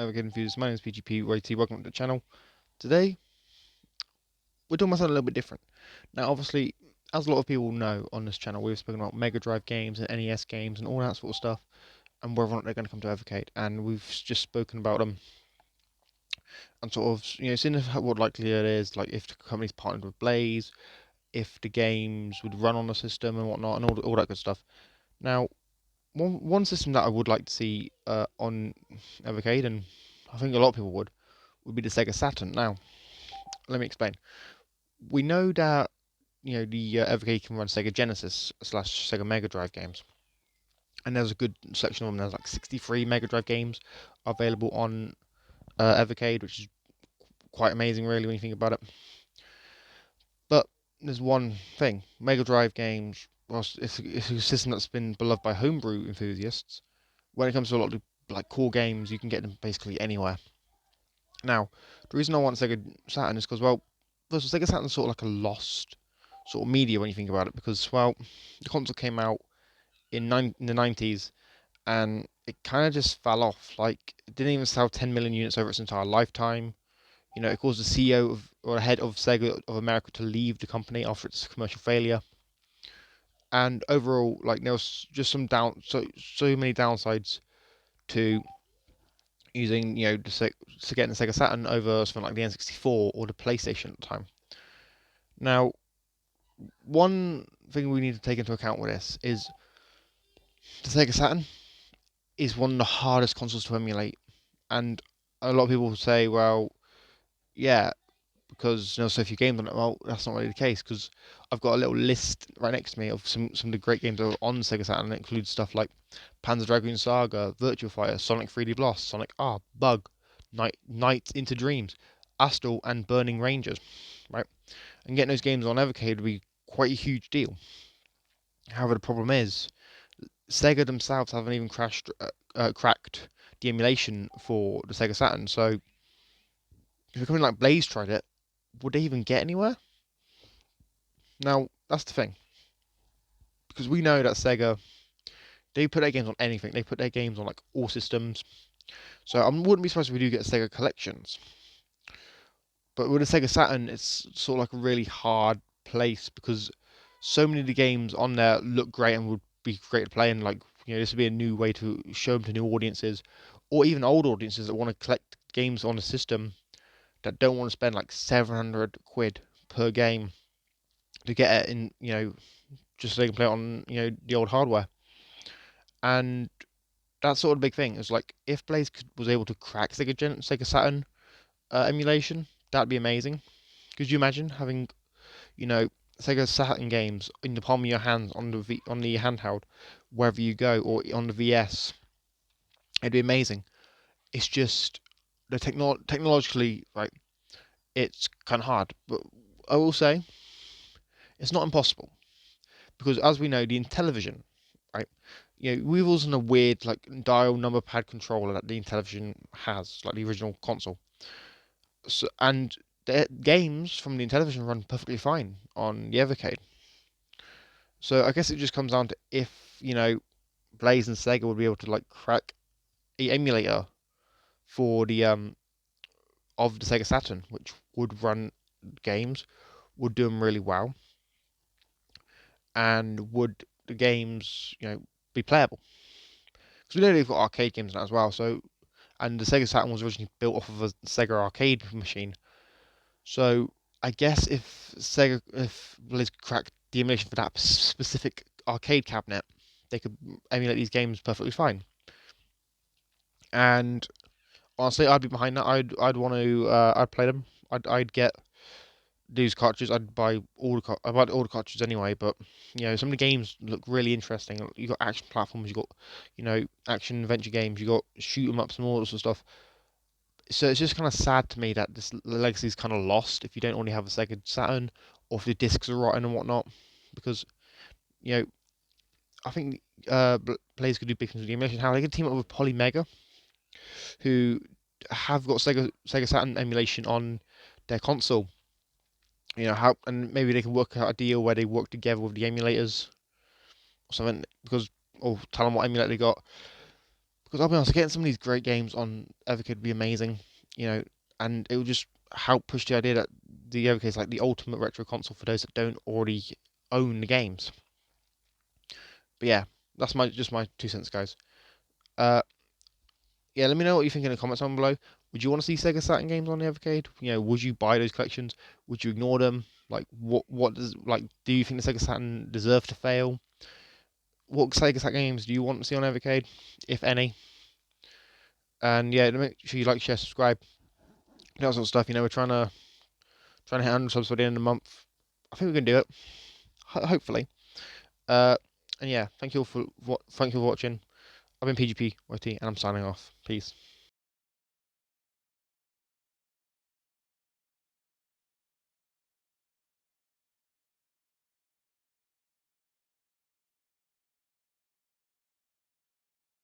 Evercade enthusiasts. My name is PGP Righty. Welcome to the channel. Today, we're talking about something a little bit different. Now, obviously, as a lot of people know on this channel, we've spoken about Mega Drive games and NES games and all that sort of stuff, and whether or not they're going to come to Evercade. And we've just spoken about them and sort of, seeing what likely it is, like if the company's partnered with Blaze, if the games would run on the system and whatnot, and all that good stuff. Now, one system that I would like to see on Evercade, and I think a lot of people would be the Sega Saturn. Now, let me explain. We know that the Evercade can run Sega Genesis / Sega Mega Drive games, and there's a good selection of them. There's like 63 Mega Drive games available on Evercade, which is quite amazing, really, when you think about it. But there's one thing: Mega Drive games, whilst it's a system that's been beloved by homebrew enthusiasts, when it comes to a lot of like core games, you can get them basically anywhere. Now, the reason I want Sega Saturn is because, well, first of all, Sega Saturn's sort of like a lost sort of media when you think about it, because, well, the console came out in the 90s and it kind of just fell off. Like, it didn't even sell 10 million units over its entire lifetime. It caused the CEO or the head of Sega of America to leave the company after its commercial failure. And overall, like, there was just so many downsides to using, to getting the Sega Saturn over something like the N64 or the PlayStation at the time. Now, one thing we need to take into account with this is the Sega Saturn is one of the hardest consoles to emulate, and a lot of people say, well, yeah, because so few games on it. Well, that's not really the case, because I've got a little list right next to me of some of the great games that are on Sega Saturn. It includes stuff like Panzer Dragoon Saga, Virtua Fighter, Sonic 3D Blast, Sonic R, Bug, Night into Dreams, Astral, and Burning Rangers, right? And getting those games on Evercade would be quite a huge deal. However, the problem is Sega themselves haven't even cracked the emulation for the Sega Saturn. So if a company like Blaze tried it, would they even get anywhere? Now, that's the thing. Because we know that Sega, they put their games on anything. They put their games on like all systems. So I wouldn't be surprised if we do get Sega Collections. But with the Sega Saturn, it's sort of like a really hard place, because so many of the games on there look great and would be great to play, and like, this would be a new way to show them to new audiences, or even old audiences that want to collect games on the system that don't want to spend like 700 quid per game to get it in, just so they can play it on, the old hardware. And that's sort of the big thing. Is like, if Blaze was able to crack Sega Saturn emulation, that'd be amazing. Could you imagine having, Sega Saturn games in the palm of your hands on the handheld, wherever you go, or on the VS? It'd be amazing. It's just technologically, right? It's kind of hard, but I will say it's not impossible, because as we know, the Intellivision, right? We've also done a weird like dial number pad controller that the Intellivision has, like the original console. So, and the games from the Intellivision run perfectly fine on the Evercade. So I guess it just comes down to if, Blaze and Sega would be able to like crack a emulator for the of the Sega Saturn, which would run games, would do them really well, and would the games, be playable? Because we know they've got arcade games now as well. So, and the Sega Saturn was originally built off of a Sega arcade machine. So I guess if Blaze cracked the emulation for that specific arcade cabinet, they could emulate these games perfectly fine. And honestly, I'd be behind that. I'd want to. I'd play them. I'd get these cartridges. I'd buy all the cartridges anyway. But some of the games look really interesting. You got action platforms. You got action adventure games. You got shoot 'em ups and all this sort of stuff. So it's just kind of sad to me that this legacy is kind of lost if you don't already have a Sega Saturn, or if the discs are rotten and whatnot. Because you know, I think players could do big things with the emulation. How they could team up with Polymega, who have got Sega Saturn emulation on their console. How, and maybe they can work out a deal where they work together with the emulators or something. Or tell them what emulator they got. Because I'll be honest, getting some of these great games on Evercade would be amazing, you know, and it will just help push the idea that the Evercade is like the ultimate retro console for those that don't already own the games. But yeah, that's my 2 cents, guys. Uh, yeah, let me know what you think in the comments down below. Would you want to see Sega Saturn games on the Evercade? You know, would you buy those collections? Would you ignore them? Like, what does like? Do you think the Sega Saturn deserve to fail? What Sega Saturn games do you want to see on Evercade, if any? And yeah, make sure you like, share, subscribe, that sort of stuff. You know, we're trying to hit 100 subs by the end of the month. I think we can do it. Hopefully. Uh, and yeah, thank you all for watching. I've been PGP YT, and I'm signing off. Peace.